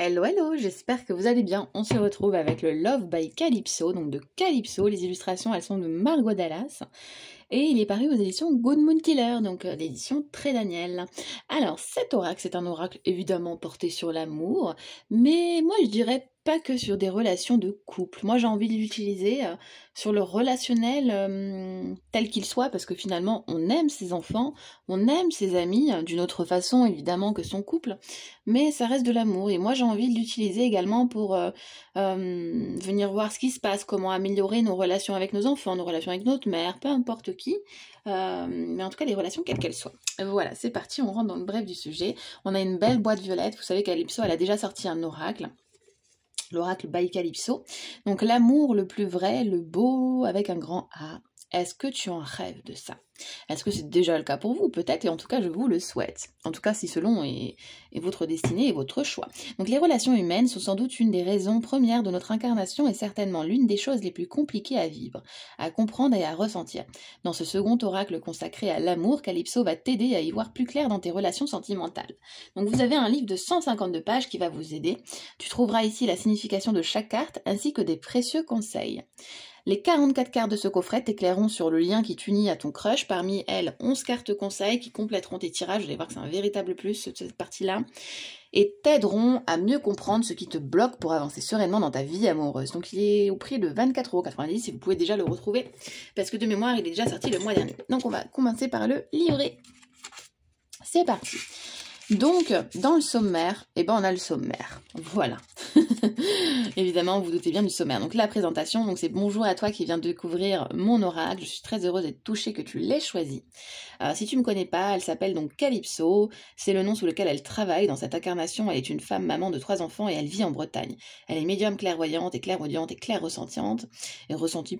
Hello, hello, j'espère que vous allez bien. On se retrouve avec le Love by Calypso, donc de Calypso. Les illustrations, elles sont de Margot Dallas. Et il est paru aux éditions Good Moon Killer, donc l'édition Très Daniel. Alors, cet oracle, c'est un oracle évidemment porté sur l'amour, mais moi je dirais pas que sur des relations de couple. Moi j'ai envie de l'utiliser sur le relationnel tel qu'il soit, parce que finalement on aime ses enfants, on aime ses amis, d'une autre façon évidemment que son couple, mais ça reste de l'amour. Et moi j'ai envie de l'utiliser également pour venir voir ce qui se passe, comment améliorer nos relations avec nos enfants, nos relations avec notre mère, peu importe qui, mais en tout cas les relations quelles qu'elles soient. Voilà, c'est parti, on rentre dans le bref du sujet. On a une belle boîte violette, vous savez Calypso, elle a déjà sorti un oracle. L'oracle by Calypso. Donc l'amour le plus vrai, le beau avec un grand A. Est-ce que tu en rêves de ça? Est-ce que c'est déjà le cas pour vous? Peut-être, et en tout cas je vous le souhaite. En tout cas si selon est votre destinée et votre choix. Donc les relations humaines sont sans doute une des raisons premières de notre incarnation et certainement l'une des choses les plus compliquées à vivre, à comprendre et à ressentir. Dans ce second oracle consacré à l'amour, Calypso va t'aider à y voir plus clair dans tes relations sentimentales. Donc vous avez un livre de 152 pages qui va vous aider. Tu trouveras ici la signification de chaque carte ainsi que des précieux conseils. Les 44 cartes de ce coffret t'éclaireront sur le lien qui t'unit à ton crush. Parmi elles, 11 cartes conseils qui compléteront tes tirages. Vous allez voir que c'est un véritable plus, cette partie-là. Et t'aideront à mieux comprendre ce qui te bloque pour avancer sereinement dans ta vie amoureuse. Donc il est au prix de 24,90 € et vous pouvez déjà le retrouver. Parce que de mémoire, il est déjà sorti le mois dernier. Donc on va commencer par le livret. C'est parti. Donc, dans le sommaire, on a le sommaire. Voilà. Évidemment, vous vous doutez bien du sommaire. Donc, la présentation, donc c'est bonjour à toi qui viens de découvrir mon oracle. Je suis très heureuse d'être touchée que tu l'aies choisi. Si tu ne me connais pas, elle s'appelle donc Calypso. C'est le nom sous lequel elle travaille. Dans cette incarnation, elle est une femme maman de 3 enfants et elle vit en Bretagne. Elle est médium clairvoyante et clairaudiente et ressentie.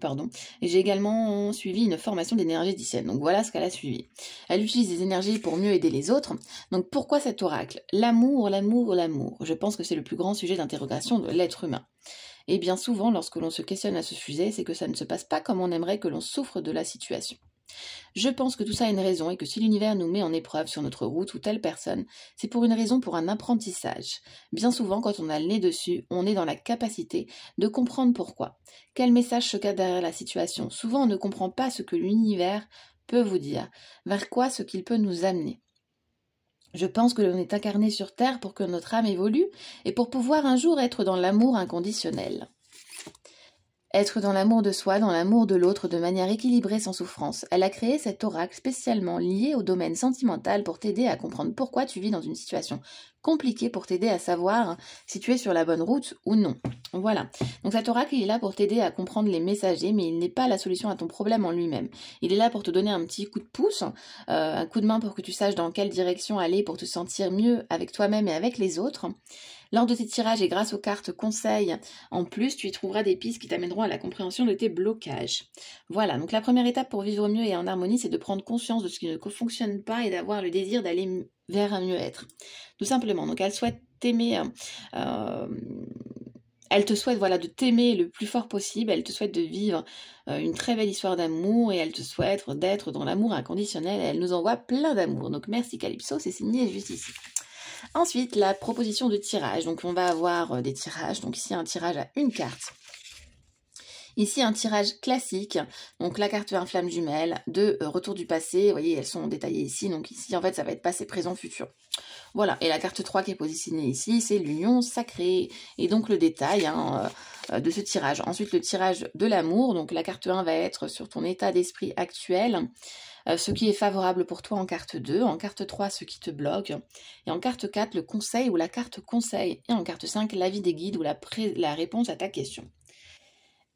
Et j'ai également suivi une formation d'énergéticienne. Donc, voilà ce qu'elle a suivi. Elle utilise des énergies pour mieux aider les autres. Donc, pourquoi cet oracle? L'amour, l'amour, l'amour. Je pense que c'est le plus grand sujet d'interrogation de l'être humain. Et bien souvent, lorsque l'on se questionne à ce sujet, c'est que ça ne se passe pas comme on aimerait que l'on souffre de la situation. Je pense que tout ça a une raison et que si l'univers nous met en épreuve sur notre route ou telle personne, c'est pour une raison, pour un apprentissage. Bien souvent, quand on a le nez dessus, on est dans la capacité de comprendre pourquoi. Quel message se cache derrière la situation? Souvent, on ne comprend pas ce que l'univers peut vous dire, vers quoi ce qu'il peut nous amener. Je pense que l'on est incarné sur Terre pour que notre âme évolue et pour pouvoir un jour être dans l'amour inconditionnel. Être dans l'amour de soi, dans l'amour de l'autre, de manière équilibrée sans souffrance. Elle a créé cet oracle spécialement lié au domaine sentimental pour t'aider à comprendre pourquoi tu vis dans une situation compliquée, pour t'aider à savoir si tu es sur la bonne route ou non. Voilà. Donc cet oracle, il est là pour t'aider à comprendre les messagers, mais il n'est pas la solution à ton problème en lui-même. Il est là pour te donner un petit coup de pouce, un coup de main pour que tu saches dans quelle direction aller pour te sentir mieux avec toi-même et avec les autres. Lors de tes tirages et grâce aux cartes conseils, en plus, tu y trouveras des pistes qui t'amèneront à la compréhension de tes blocages. Voilà, donc la première étape pour vivre mieux et en harmonie, c'est de prendre conscience de ce qui ne fonctionne pas et d'avoir le désir d'aller vers un mieux-être. Tout simplement, donc elle souhaite t'aimer... Elle te souhaite de t'aimer le plus fort possible, elle te souhaite de vivre une très belle histoire d'amour et elle te souhaite d'être dans l'amour inconditionnel et elle nous envoie plein d'amour. Donc merci Calypso, c'est signé juste ici. Ensuite, la proposition de tirage. Donc on va avoir des tirages. Donc ici un tirage à une carte. Ici, un tirage classique, donc la carte 1 flamme jumelle, de retour du passé, vous voyez, elles sont détaillées ici, donc ici, en fait, ça va être passé, présent, futur. Voilà, et la carte 3 qui est positionnée ici, c'est l'union sacrée, et donc le détail de ce tirage. Ensuite, le tirage de l'amour, donc la carte 1 va être sur ton état d'esprit actuel, ce qui est favorable pour toi en carte 2, en carte 3, ce qui te bloque, et en carte 4, le conseil ou la carte conseil, et en carte 5, l'avis des guides ou la réponse à ta question.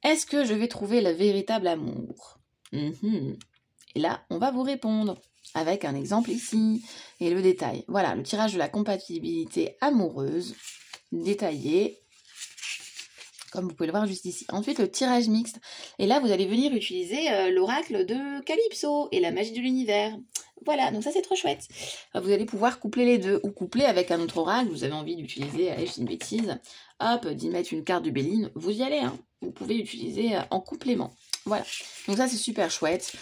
Est-ce que je vais trouver le véritable amour? Et là, on va vous répondre avec un exemple ici et le détail. Voilà, le tirage de la compatibilité amoureuse, détaillé, comme vous pouvez le voir juste ici. Ensuite, le tirage mixte. Et là, vous allez venir utiliser l'oracle de Calypso et la magie de l'univers. Voilà, donc ça c'est trop chouette. Vous allez pouvoir coupler les deux, ou coupler avec un autre oracle, vous avez envie d'utiliser, allez, je dis une bêtise, hop, d'y mettre une carte du Béline, vous y allez, hein. Vous pouvez l'utiliser en complément. Voilà, donc ça c'est super chouette,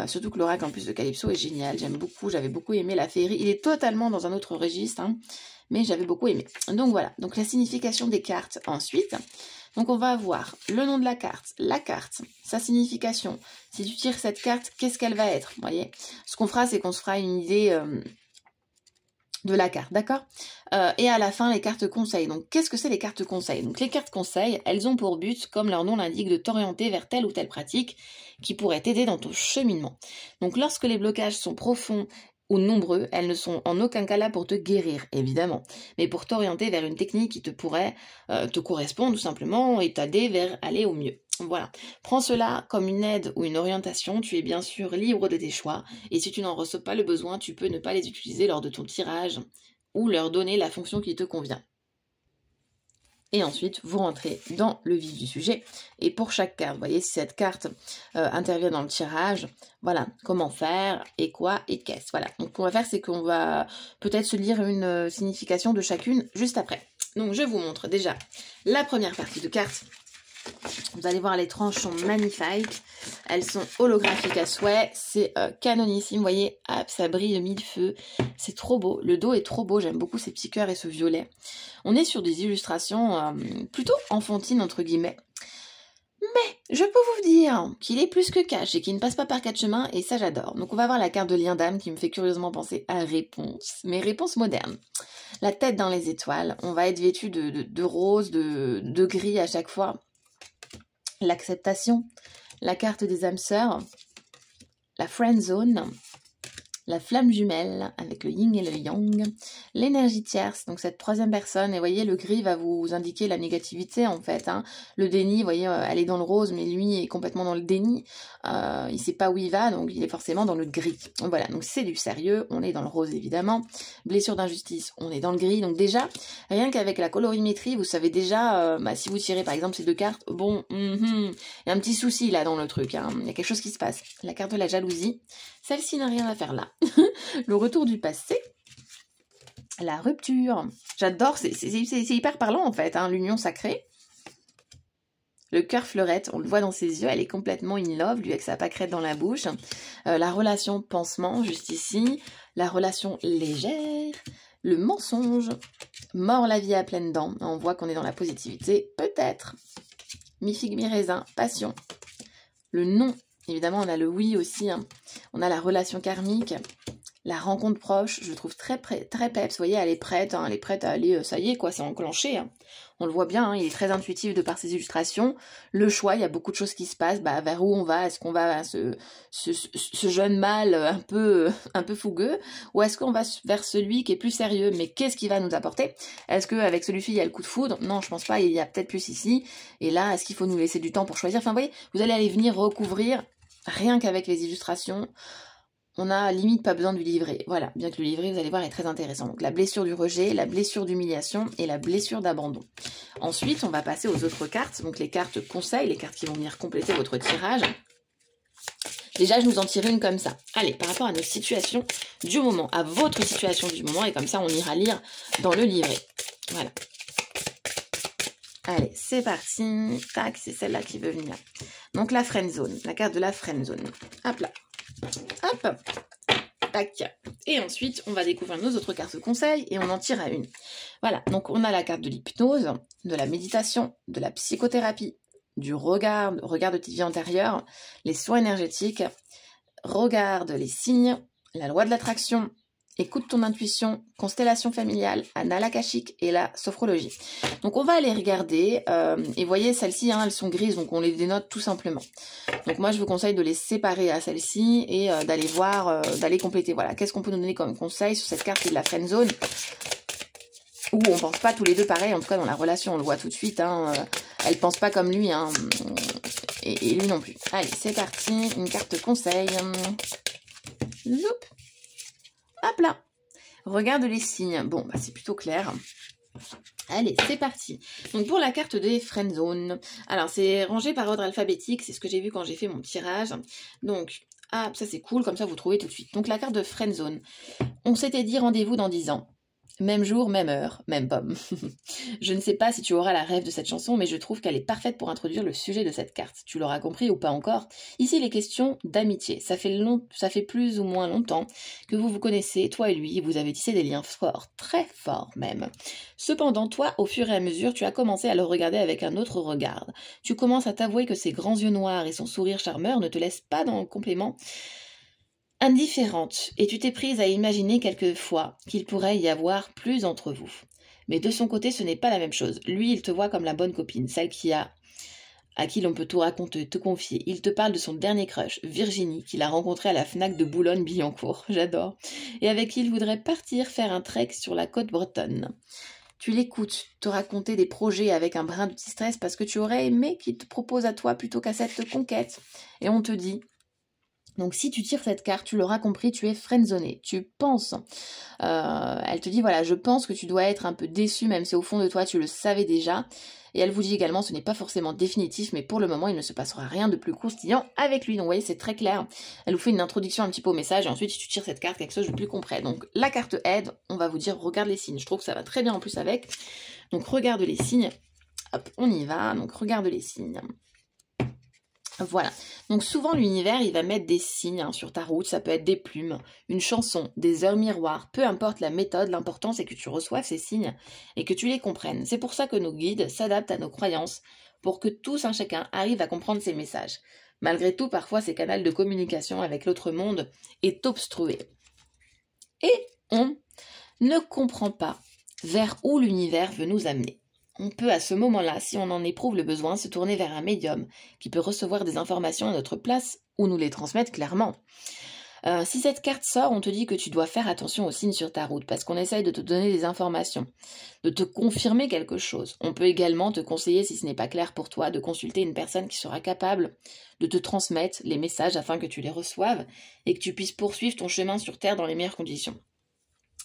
surtout que l'oracle en plus de Calypso est génial, j'aime beaucoup, j'avais beaucoup aimé la féerie, il est totalement dans un autre registre, hein, mais j'avais beaucoup aimé. Donc voilà, donc la signification des cartes ensuite. Donc on va avoir le nom de la carte, sa signification. Si tu tires cette carte, qu'est-ce qu'elle va être, vous voyez? Ce qu'on fera, c'est qu'on se fera une idée de la carte, d'accord? Et à la fin, les cartes conseils. Donc qu'est-ce que c'est les cartes conseils? Donc les cartes conseils, elles ont pour but, comme leur nom l'indique, de t'orienter vers telle ou telle pratique qui pourrait t'aider dans ton cheminement. Donc lorsque les blocages sont profonds ou nombreux, elles ne sont en aucun cas là pour te guérir, évidemment, mais pour t'orienter vers une technique qui te pourrait te correspondre tout simplement et t'aider vers aller au mieux. Voilà, prends cela comme une aide ou une orientation, tu es bien sûr libre de tes choix, et si tu n'en ressens pas le besoin, tu peux ne pas les utiliser lors de ton tirage ou leur donner la fonction qui te convient. Et ensuite, vous rentrez dans le vif du sujet. Et pour chaque carte, vous voyez, si cette carte intervient dans le tirage, voilà, comment faire, et quoi, et qu'est-ce. Voilà, donc ce qu'on va faire, c'est qu'on va peut-être se lire une signification de chacune juste après. Donc je vous montre déjà la première partie de carte. Vous allez voir, les tranches sont magnifiques. Elles sont holographiques à souhait. C'est canonissime. Vous voyez, hop, ça brille de mille feux. C'est trop beau. Le dos est trop beau. J'aime beaucoup ces petits cœurs et ce violet. On est sur des illustrations plutôt enfantines, entre guillemets. Mais je peux vous dire qu'il est plus que cash et qu'il ne passe pas par quatre chemins. Et ça, j'adore. Donc, on va voir la carte de lien d'âme qui me fait curieusement penser à Réponse. Mais Réponse moderne. La tête dans les étoiles. On va être vêtu de rose, de gris à chaque fois. L'acceptation, la carte des âmes sœurs, la friend zone, la flamme jumelle avec le yin et le yang, l'énergie tierce, donc cette troisième personne, et vous voyez, le gris va vous indiquer la négativité en fait, hein. Le déni, vous voyez, elle est dans le rose, mais lui est complètement dans le déni, il sait pas où il va, donc il est forcément dans le gris. Donc voilà, donc c'est du sérieux, on est dans le rose évidemment, blessure d'injustice, on est dans le gris, donc déjà, rien qu'avec la colorimétrie, vous savez déjà, si vous tirez par exemple ces deux cartes, bon, il y a un petit souci là dans le truc, hein. Il y a quelque chose qui se passe. La carte de la jalousie, celle-ci n'a rien à faire là. Le retour du passé, la rupture, j'adore, c'est hyper parlant en fait, hein, l'union sacrée. Le cœur fleurette, on le voit dans ses yeux, elle est complètement in love, lui avec sa pâquerette dans la bouche. La relation pansement, juste ici. La relation légère. Le mensonge. Mort la vie à pleines dents. On voit qu'on est dans la positivité, peut-être. Mi-figue, mi-raisin, passion. Le non, évidemment on a le oui aussi. Hein. On a la relation karmique. La rencontre proche, je le trouve très peps. Vous voyez, elle est prête à aller, ça y est, quoi, c'est enclenché. Hein. On le voit bien, hein, il est très intuitif de par ses illustrations. Le choix, il y a beaucoup de choses qui se passent. Bah, vers où on va? Est-ce qu'on va vers ce jeune mâle un peu fougueux? Ou est-ce qu'on va vers celui qui est plus sérieux? Mais qu'est-ce qu'il va nous apporter? Est-ce qu'avec celui-ci, il y a le coup de foudre? Non, je pense pas, il y a peut-être plus ici. Et là, est-ce qu'il faut nous laisser du temps pour choisir? Enfin, vous voyez, vous allez aller venir recouvrir, rien qu'avec les illustrations. On a limite pas besoin de lui livrer. Voilà, bien que le livret, vous allez voir, est très intéressant. Donc la blessure du rejet, la blessure d'humiliation et la blessure d'abandon. Ensuite, on va passer aux autres cartes. Donc les cartes conseils, les cartes qui vont venir compléter votre tirage. Déjà, je nous en tire une comme ça. Allez, par rapport à nos situations du moment, à votre situation du moment, et comme ça, on ira lire dans le livret. Voilà. Allez, c'est parti. Tac, c'est celle-là qui veut venir. Donc la friend zone, la carte de la friend zone. Hop là. Hop, tac. Et ensuite, on va découvrir nos autres cartes conseils et on en tire à une. Voilà, donc on a la carte de l'hypnose, de la méditation, de la psychothérapie, du regard de tes vies antérieures, les soins énergétiques, regarde les signes, la loi de l'attraction, écoute ton intuition, constellation familiale, annales akashiques et la sophrologie. Donc on va aller regarder, et voyez celles-ci, hein, elles sont grises, donc on les dénote tout simplement. Donc moi je vous conseille de les séparer à celles-ci et d'aller voir, d'aller compléter. Voilà, qu'est-ce qu'on peut nous donner comme conseil sur cette carte qui est de la friend zone, où on pense pas tous les deux pareil, en tout cas dans la relation, on le voit tout de suite, hein, elle pense pas comme lui, hein, et lui non plus. Allez, c'est parti, une carte conseil. Zoup. Hop là, regarde les signes. Bon, bah c'est plutôt clair. Allez, c'est parti. Donc pour la carte des friend zone, alors c'est rangé par ordre alphabétique, c'est ce que j'ai vu quand j'ai fait mon tirage. Donc, ah, ça c'est cool, comme ça vous trouvez tout de suite. Donc la carte de friend zone, on s'était dit rendez-vous dans 10 ans. Même jour, même heure, même pomme. Je ne sais pas si tu auras la rêve de cette chanson, mais je trouve qu'elle est parfaite pour introduire le sujet de cette carte. Tu l'auras compris ou pas encore. Ici, il est question d'amitié. Ça fait plus ou moins longtemps que vous vous connaissez, toi et lui, vous avez tissé des liens forts, très forts même. Cependant, toi, au fur et à mesure, tu as commencé à le regarder avec un autre regard. Tu commences à t'avouer que ses grands yeux noirs et son sourire charmeur ne te laissent pas dans le complément indifférente, et tu t'es prise à imaginer quelquefois qu'il pourrait y avoir plus entre vous. Mais de son côté, ce n'est pas la même chose. Lui, il te voit comme la bonne copine, celle à qui l'on peut tout raconter, te confier. Il te parle de son dernier crush, Virginie, qu'il a rencontré à la Fnac de Boulogne-Billancourt, j'adore, et avec qui il voudrait partir faire un trek sur la côte bretonne. Tu l'écoutes te raconter des projets avec un brin de distress parce que tu aurais aimé qu'il te propose à toi plutôt qu'à cette conquête. Et on te dit... Donc si tu tires cette carte, tu l'auras compris, tu es friendzoné, tu penses. Elle te dit, voilà, je pense que tu dois être un peu déçu, même si au fond de toi, tu le savais déjà. Et elle vous dit également, ce n'est pas forcément définitif, mais pour le moment, il ne se passera rien de plus croustillant avec lui. Donc vous voyez, c'est très clair. Elle vous fait une introduction un petit peu au message, et ensuite, si tu tires cette carte, quelque chose de plus concret. Donc la carte aide, on va vous dire, regarde les signes. Je trouve que ça va très bien en plus avec. Donc regarde les signes. Hop, on y va. Donc regarde les signes. Voilà, donc souvent l'univers il va mettre des signes sur ta route, ça peut être des plumes, une chanson, des heures miroirs, peu importe la méthode, l'important c'est que tu reçoives ces signes et que tu les comprennes. C'est pour ça que nos guides s'adaptent à nos croyances pour que tous un chacun arrive à comprendre ces messages. Malgré tout, parfois ces canaux de communication avec l'autre monde est obstrué. Et on ne comprend pas vers où l'univers veut nous amener. On peut à ce moment-là, si on en éprouve le besoin, se tourner vers un médium qui peut recevoir des informations à notre place ou nous les transmettre clairement. Si cette carte sort, on te dit que tu dois faire attention aux signes sur ta route parce qu'on essaye de te donner des informations, de te confirmer quelque chose. On peut également te conseiller, si ce n'est pas clair pour toi, de consulter une personne qui sera capable de te transmettre les messages afin que tu les reçoives et que tu puisses poursuivre ton chemin sur Terre dans les meilleures conditions.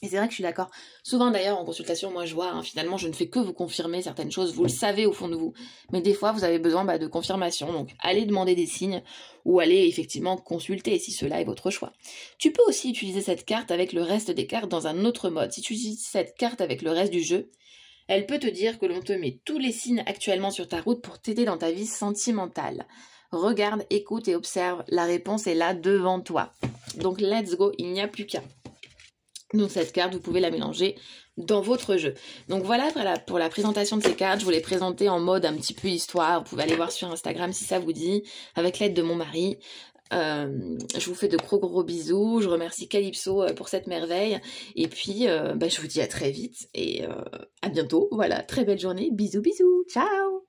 Et c'est vrai que je suis d'accord. Souvent d'ailleurs en consultation, moi je vois, finalement je ne fais que vous confirmer certaines choses, vous le savez au fond de vous. Mais des fois vous avez besoin de confirmation, donc allez demander des signes ou allez effectivement consulter si cela est votre choix. Tu peux aussi utiliser cette carte avec le reste des cartes dans un autre mode. Si tu utilises cette carte avec le reste du jeu, elle peut te dire que l'on te met tous les signes actuellement sur ta route pour t'aider dans ta vie sentimentale. Regarde, écoute et observe, la réponse est là devant toi. Donc let's go, il n'y a plus qu'à. Donc cette carte, vous pouvez la mélanger dans votre jeu. Donc voilà pour la présentation de ces cartes. Je vous l'ai présentée en mode un petit peu histoire. Vous pouvez aller voir sur Instagram si ça vous dit, avec l'aide de mon mari. Je vous fais de gros bisous. Je remercie Calypso pour cette merveille. Et puis, je vous dis à très vite et à bientôt. Voilà, très belle journée. Bisous. Ciao.